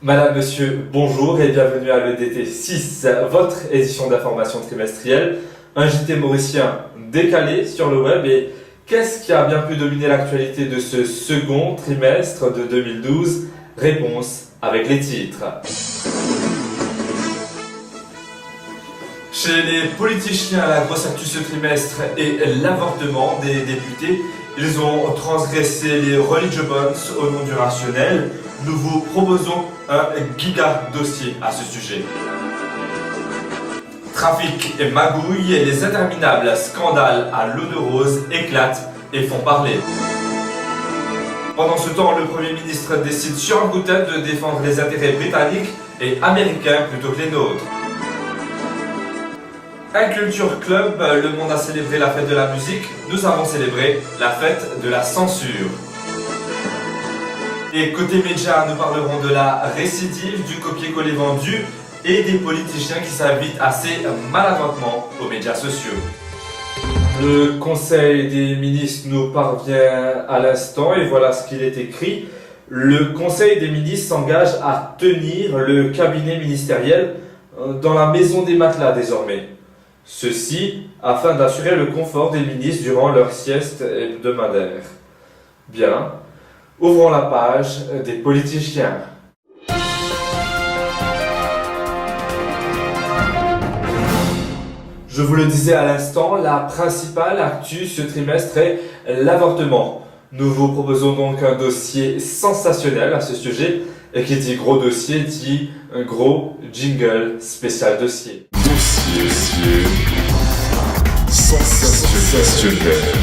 Madame, monsieur, bonjour et bienvenue à l'EDT 6, votre édition d'information trimestrielle, un JT mauricien décalé sur le web. Et qu'est-ce qui a bien pu dominer l'actualité de ce second trimestre de 2012? Réponse avec les titres. Chez les politiciens, la grosse actu ce trimestre est l'avortement des députés. Ils ont transgressé les religious bonds au nom du rationnel. Nous vous proposons un giga dossier à ce sujet. Trafic et magouilles et les interminables scandales à l'eau de rose éclatent et font parler. Pendant ce temps, le Premier ministre décide sur un coup de tête de défendre les intérêts britanniques et américains plutôt que les nôtres. Un Culture Club, le monde a célébré la fête de la musique, nous avons célébré la fête de la censure. Et côté médias, nous parlerons de la récidive, du copier-coller vendu et des politiciens qui s'invitent assez maladroitement aux médias sociaux. Le Conseil des ministres nous parvient à l'instant et voilà ce qu'il est écrit. Le Conseil des ministres s'engage à tenir le cabinet ministériel dans la maison des matelas désormais. Ceci afin d'assurer le confort des ministres durant leur sieste hebdomadaire. Bien, ouvrons la page des politiciens. Je vous le disais à l'instant, la principale actu ce trimestre est l'avortement. Nous vous proposons donc un dossier sensationnel à ce sujet, et qui dit gros dossier dit un gros jingle spécial dossier. Dossier sensationnel.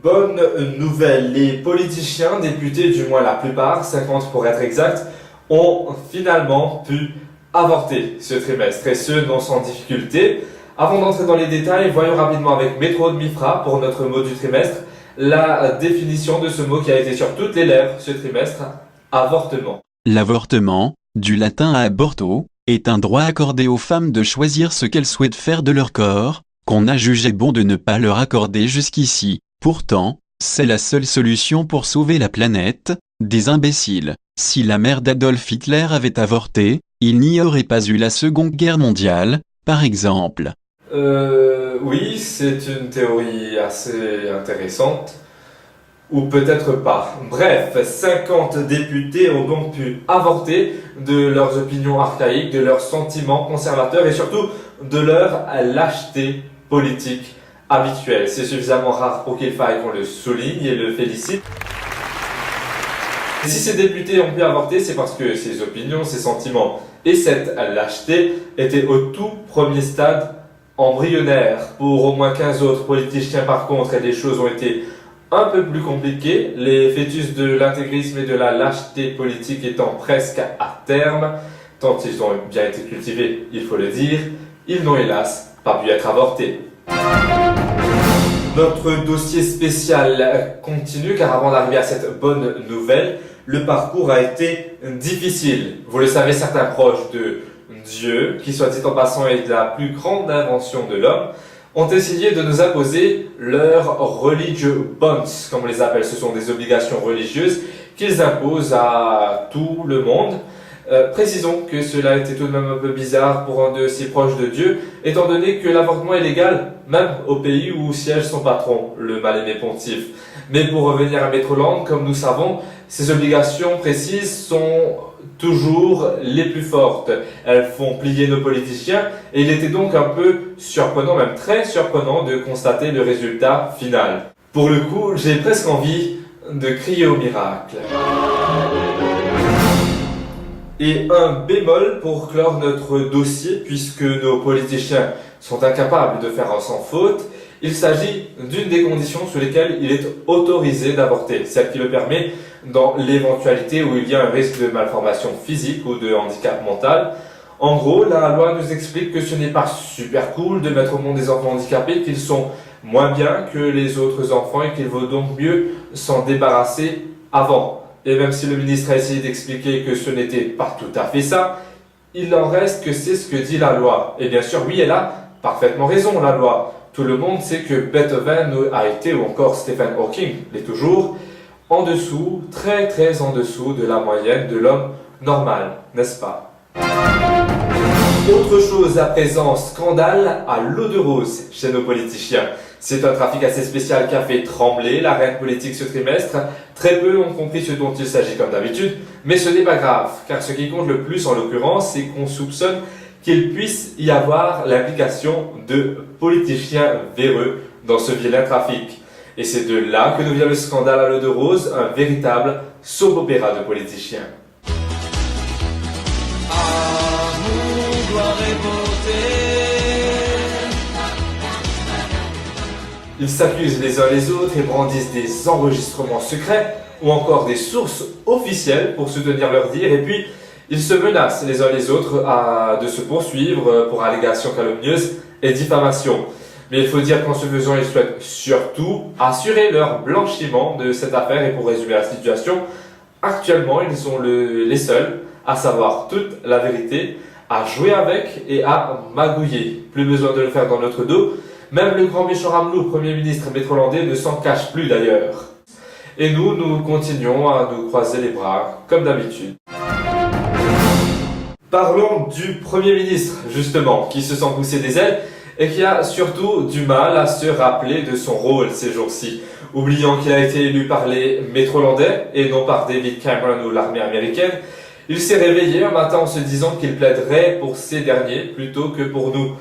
Bonne nouvelle, les politiciens, députés, du moins la plupart, 50 pour être exact, ont finalement pu avorter ce trimestre, et ce non sans difficulté. Avant d'entrer dans les détails, voyons rapidement avec Métro de Mifra, pour notre mot du trimestre, la définition de ce mot qui a été sur toutes les lèvres ce trimestre, avortement. L'avortement, du latin aborto, est un droit accordé aux femmes de choisir ce qu'elles souhaitent faire de leur corps, qu'on a jugé bon de ne pas leur accorder jusqu'ici. Pourtant, c'est la seule solution pour sauver la planète des imbéciles. Si la mère d'Adolf Hitler avait avorté, il n'y aurait pas eu la Seconde Guerre mondiale, par exemple. Oui, c'est une théorie assez intéressante. Ou peut-être pas. Bref, 50 députés ont donc pu avorter de leurs opinions archaïques, de leurs sentiments conservateurs et surtout de leur lâcheté politique habituelle. C'est suffisamment rare pour qu'il faille qu'on le souligne et le félicite. Et si ces députés ont pu avorter, c'est parce que ces opinions, ces sentiments et cette lâcheté étaient au tout premier stade embryonnaire. Pour au moins 15 autres politiciens par contre, les choses ont été un peu plus compliquées, les fœtus de l'intégrisme et de la lâcheté politique étant presque à terme, tant ils ont bien été cultivés, il faut le dire, ils n'ont hélas pas pu être avortés. Notre dossier spécial continue car avant d'arriver à cette bonne nouvelle, le parcours a été difficile. Vous le savez, certains proches de Dieu, qui soit dit en passant est la plus grande invention de l'homme, ont essayé de nous imposer leurs religious bonds, comme on les appelle. Ce sont des obligations religieuses qu'ils imposent à tout le monde. Précisons que cela était tout de même un peu bizarre pour un de si proches de Dieu, étant donné que l'avortement est légal, même au pays où siège son patron, le mal-aimé pontife. Mais pour revenir à Métroland, comme nous savons, ces obligations précises sont toujours les plus fortes. Elles font plier nos politiciens et il était donc un peu surprenant, même très surprenant, de constater le résultat final. Pour le coup, j'ai presque envie de crier au miracle. Et un bémol pour clore notre dossier, puisque nos politiciens sont incapables de faire un sans faute, il s'agit d'une des conditions sous lesquelles il est autorisé d'avorter, celle qui le permet dans l'éventualité où il y a un risque de malformation physique ou de handicap mental. En gros, la loi nous explique que ce n'est pas super cool de mettre au monde des enfants handicapés, qu'ils sont moins bien que les autres enfants et qu'il vaut donc mieux s'en débarrasser avant. Et même si le ministre a essayé d'expliquer que ce n'était pas tout à fait ça, il en reste que c'est ce que dit la loi. Et bien sûr, oui, elle a parfaitement raison, la loi. Tout le monde sait que Beethoven a été, ou encore Stephen Hawking l'est toujours, en dessous, très très en dessous de la moyenne de l'homme normal, n'est-ce pas? Autre chose à présent, scandale à l'eau de rose chez nos politiciens. C'est un trafic assez spécial qui a fait trembler l'arène politique ce trimestre. Très peu ont compris ce dont il s'agit comme d'habitude, mais ce n'est pas grave, car ce qui compte le plus en l'occurrence, c'est qu'on soupçonne qu'il puisse y avoir l'implication de politiciens véreux dans ce vilain trafic. Et c'est de là que nous vient le scandale à l'eau de rose, un véritable soap opéra de politiciens. Ils s'accusent les uns les autres et brandissent des enregistrements secrets ou encore des sources officielles pour soutenir leur dire, et puis ils se menacent les uns les autres de se poursuivre pour allégations calomnieuses et diffamation. Mais il faut dire qu'en ce faisant, ils souhaitent surtout assurer leur blanchiment de cette affaire. Et pour résumer la situation, actuellement, ils sont les seuls à savoir toute la vérité, à jouer avec et à magouiller. Plus besoin de le faire dans notre dos. Même le grand méchant Ramelou, Premier ministre métrolandais, ne s'en cache plus d'ailleurs. Et nous continuons à nous croiser les bras, comme d'habitude. Parlons du Premier ministre, justement, qui se sent pousser des ailes et qui a surtout du mal à se rappeler de son rôle ces jours-ci, oubliant qu'il a été élu par les métrolandais et non par David Cameron ou l'armée américaine. Il s'est réveillé un matin en se disant qu'il plaiderait pour ces derniers plutôt que pour nous.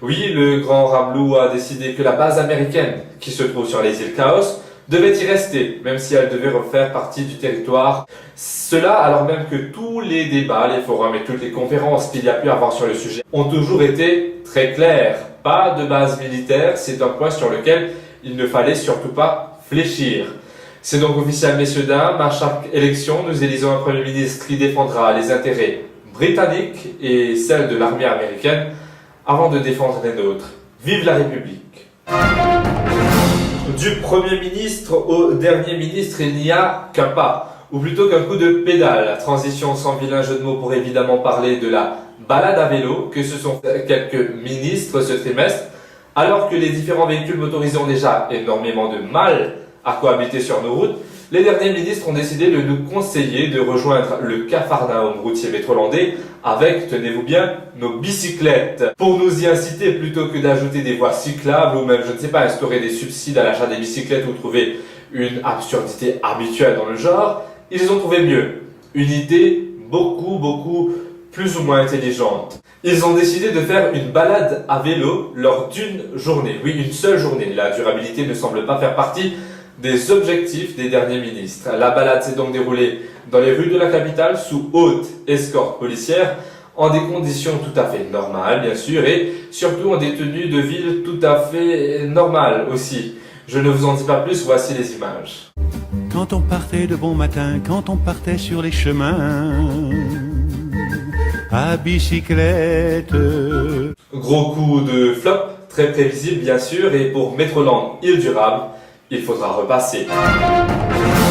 Oui, le grand Ramelou a décidé que la base américaine, qui se trouve sur les îles Chaos, devait y rester, même si elle devait refaire partie du territoire. Cela alors même que tous les débats, les forums et toutes les conférences qu'il y a pu avoir sur le sujet ont toujours été très clairs. Pas de base militaire, c'est un point sur lequel il ne fallait surtout pas fléchir. C'est donc officiel, messieurs, dames, à chaque élection, nous élisons un Premier ministre qui défendra les intérêts britanniques et celles de l'armée américaine avant de défendre les nôtres. Vive la République! Du Premier ministre au dernier ministre, il n'y a qu'un pas, ou plutôt qu'un coup de pédale. La transition sans vilain jeu de mots pour évidemment parler de la balade à vélo que se sont fait quelques ministres ce trimestre, alors que les différents véhicules motorisés ont déjà énormément de mal à cohabiter sur nos routes. Les derniers ministres ont décidé de nous conseiller de rejoindre le Capharnaüm routier métrolandais avec, tenez-vous bien, nos bicyclettes. Pour nous y inciter, plutôt que d'ajouter des voies cyclables ou même, je ne sais pas, instaurer des subsides à l'achat des bicyclettes ou trouver une absurdité habituelle dans le genre, ils ont trouvé mieux. Une idée beaucoup plus ou moins intelligente. Ils ont décidé de faire une balade à vélo lors d'une journée. Oui, une seule journée. La durabilité ne semble pas faire partie des objectifs des derniers ministres. La balade s'est donc déroulée dans les rues de la capitale sous haute escorte policière, en des conditions tout à fait normales, bien sûr, et surtout en des tenues de ville tout à fait normales aussi. Je ne vous en dis pas plus, voici les images. Quand on partait de bon matin, quand on partait sur les chemins, à bicyclette. Gros coup de flop, très prévisible bien sûr, et pour Métroland Île Durable, il faudra repasser.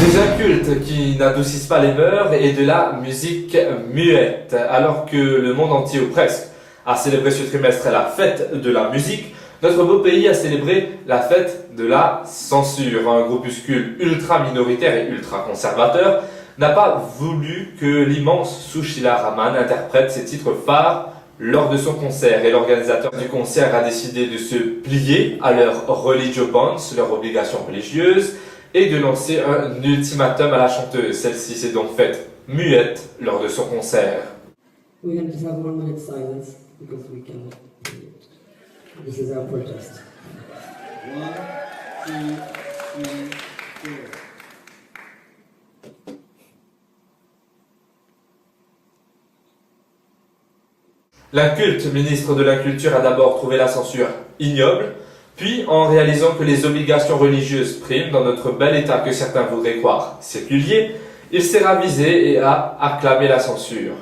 Des incultes qui n'adoucissent pas les mœurs et de la musique muette. Alors que le monde entier ou presque a célébré ce trimestre la fête de la musique, notre beau pays a célébré la fête de la censure. Un groupuscule ultra minoritaire et ultra conservateur n'a pas voulu que l'immense Sushila Raman interprète ses titres phares lors de son concert, et l'organisateur du concert a décidé de se plier à leurs religious bonds, leurs obligations religieuses, et de lancer un ultimatum à la chanteuse. Celle-ci s'est donc faite muette lors de son concert. We're going to have 1 minute silence because we cannot do it. This is our protest. 1, 2, 3, 4. L'inculte ministre de la Culture a d'abord trouvé la censure ignoble, puis en réalisant que les obligations religieuses priment dans notre bel état que certains voudraient croire séculier, il s'est ravisé et a acclamé la censure.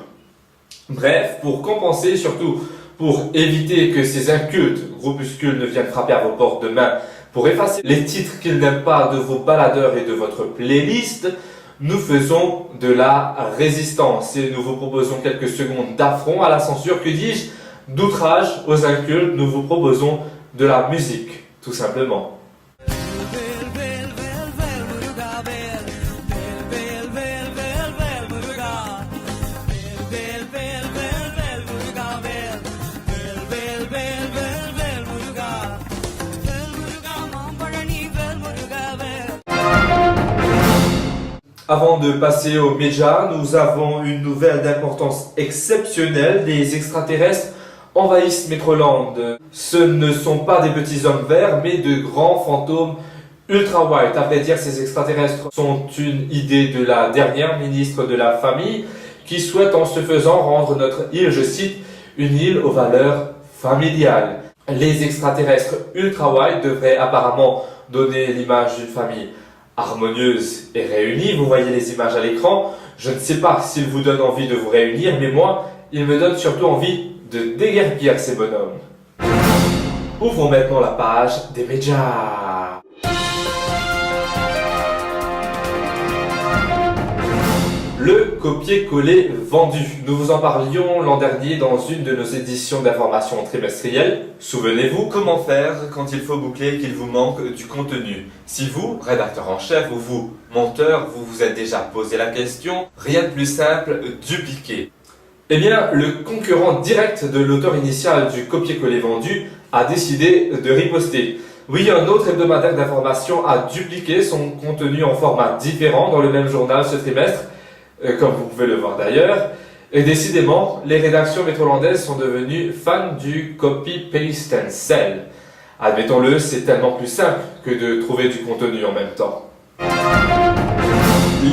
Bref, pour compenser et surtout pour éviter que ces incultes groupuscules ne viennent frapper à vos portes demain pour effacer les titres qu'ils n'aiment pas de vos baladeurs et de votre playlist, nous faisons de la résistance et nous vous proposons quelques secondes d'affront à la censure, que dis-je, d'outrage aux incultes. Nous vous proposons de la musique, tout simplement. Avant de passer aux médias, nous avons une nouvelle d'importance exceptionnelle. Des extraterrestres envahissent Metroland. Ce ne sont pas des petits hommes verts, mais de grands fantômes ultra white. À vrai dire, ces extraterrestres sont une idée de la dernière ministre de la Famille qui souhaite en ce faisant rendre notre île, je cite, une île aux valeurs familiales. Les extraterrestres ultra white devraient apparemment donner l'image d'une famille harmonieuse et réunie. Vous voyez les images à l'écran. Je ne sais pas s'ils vous donnent envie de vous réunir, mais moi, ils me donnent surtout envie de déguerpir ces bonhommes. Ouvrons maintenant la page des médias. Le copier-coller vendu. Nous vous en parlions l'an dernier dans une de nos éditions d'information trimestrielle. Souvenez-vous, comment faire quand il faut boucler et qu'il vous manque du contenu. Si vous, rédacteur en chef, ou vous, monteur, vous vous êtes déjà posé la question, rien de plus simple, dupliquer. Eh bien, le concurrent direct de l'auteur initial du copier-coller vendu a décidé de riposter. Oui, un autre hebdomadaire d'information a dupliqué son contenu en format différent dans le même journal ce trimestre, comme vous pouvez le voir d'ailleurs. Et décidément, les rédactions métrolandaises sont devenues fans du copy-paste and sell. Admettons-le, c'est tellement plus simple que de trouver du contenu en même temps.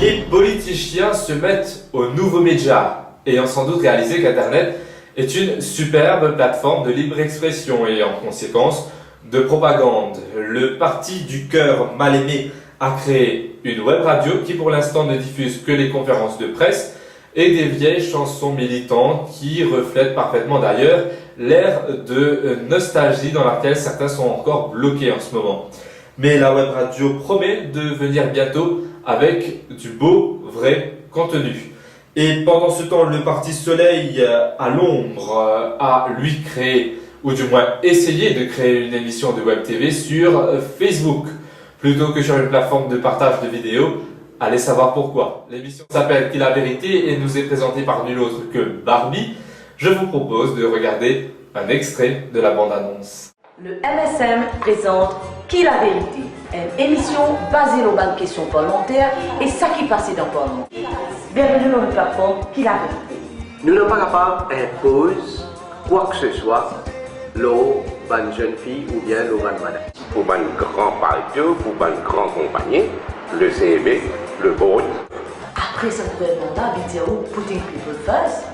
Les politiciens se mettent aux nouveaux médias, ayant sans doute réalisé qu'Internet est une superbe plateforme de libre expression et en conséquence de propagande. Le parti du cœur mal aimé a créé une web radio qui pour l'instant ne diffuse que les conférences de presse et des vieilles chansons militantes qui reflètent parfaitement d'ailleurs l'ère de nostalgie dans laquelle certains sont encore bloqués en ce moment. Mais la web radio promet de venir bientôt avec du beau, vrai contenu. Et pendant ce temps, le Parti Soleil à l'ombre a lui créé, ou du moins essayé de créer une émission de web TV sur Facebook, plutôt que sur une plateforme de partage de vidéos. Allez savoir pourquoi. L'émission s'appelle Qui la vérité et nous est présentée par nul autre que Barbie. Je vous propose de regarder un extrait de la bande-annonce. Le MSM présente Qui la vérité, une émission basée sur les questions parlementaires et ça qui passait dans le Parlement. Bienvenue dans la plateforme Qui la vérité. Nous n'avons pas capable d'imposer quoi que ce soit l'eau, une jeune fille ou bien l'eau, une madame. Pour une grande partie, pour une grande compagnie, le CEB, le vote. Après ce gouvernement-là, il dit putting people first,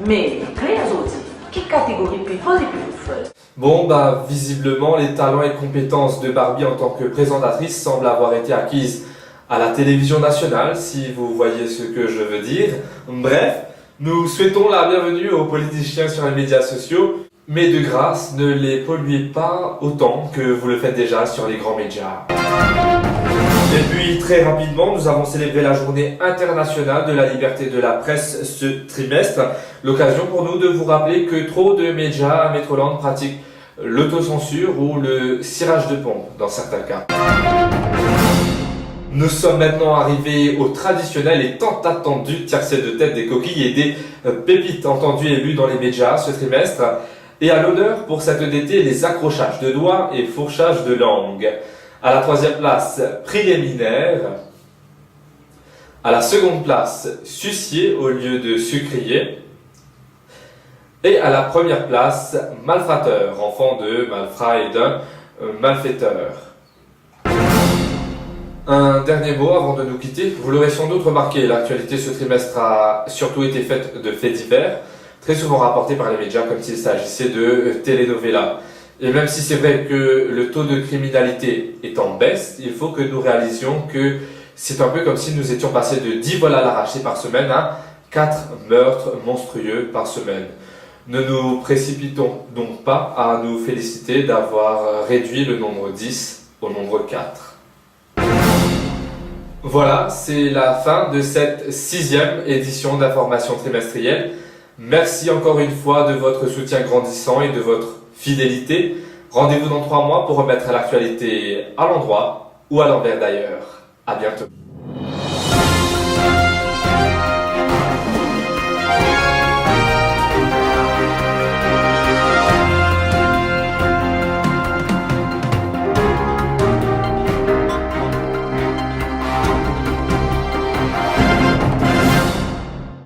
mais clair aussi, quelle catégorie people et people first? Bon, visiblement, les talents et compétences de Barbie en tant que présentatrice semblent avoir été acquises à la télévision nationale, si vous voyez ce que je veux dire. Bref, nous souhaitons la bienvenue aux politiciens sur les médias sociaux, mais de grâce, ne les polluez pas autant que vous le faites déjà sur les grands médias. Et puis, très rapidement, nous avons célébré la journée internationale de la liberté de la presse ce trimestre. L'occasion pour nous de vous rappeler que trop de médias à Metroland pratiquent l'autocensure ou le cirage de pompe dans certains cas. Nous sommes maintenant arrivés au traditionnel et tant attendu tiercé de tête des coquilles et des pépites entendues et lues dans les médias ce trimestre. Et à l'honneur pour cette d'été, les accrochages de doigts et fourchages de langue. À la troisième place, préliminaire. À la seconde place, sucier au lieu de sucrier. Et à la première place, malfaiteur, enfant de malfrat et d'un malfaiteur. Un dernier mot avant de nous quitter. Vous l'aurez sans doute remarqué, l'actualité ce trimestre a surtout été faite de faits divers, très souvent rapportés par les médias comme s'il s'agissait de telenovelas. Et même si c'est vrai que le taux de criminalité est en baisse, il faut que nous réalisions que c'est un peu comme si nous étions passés de 10 vols à l'arraché par semaine à 4 meurtres monstrueux par semaine. Ne nous précipitons donc pas à nous féliciter d'avoir réduit le nombre 10 au nombre 4. Voilà, c'est la fin de cette 6e édition d'information trimestrielle. Merci encore une fois de votre soutien grandissant et de votre fidélité. Rendez-vous dans 3 mois pour remettre l'actualité à l'endroit ou à l'envers d'ailleurs. À bientôt.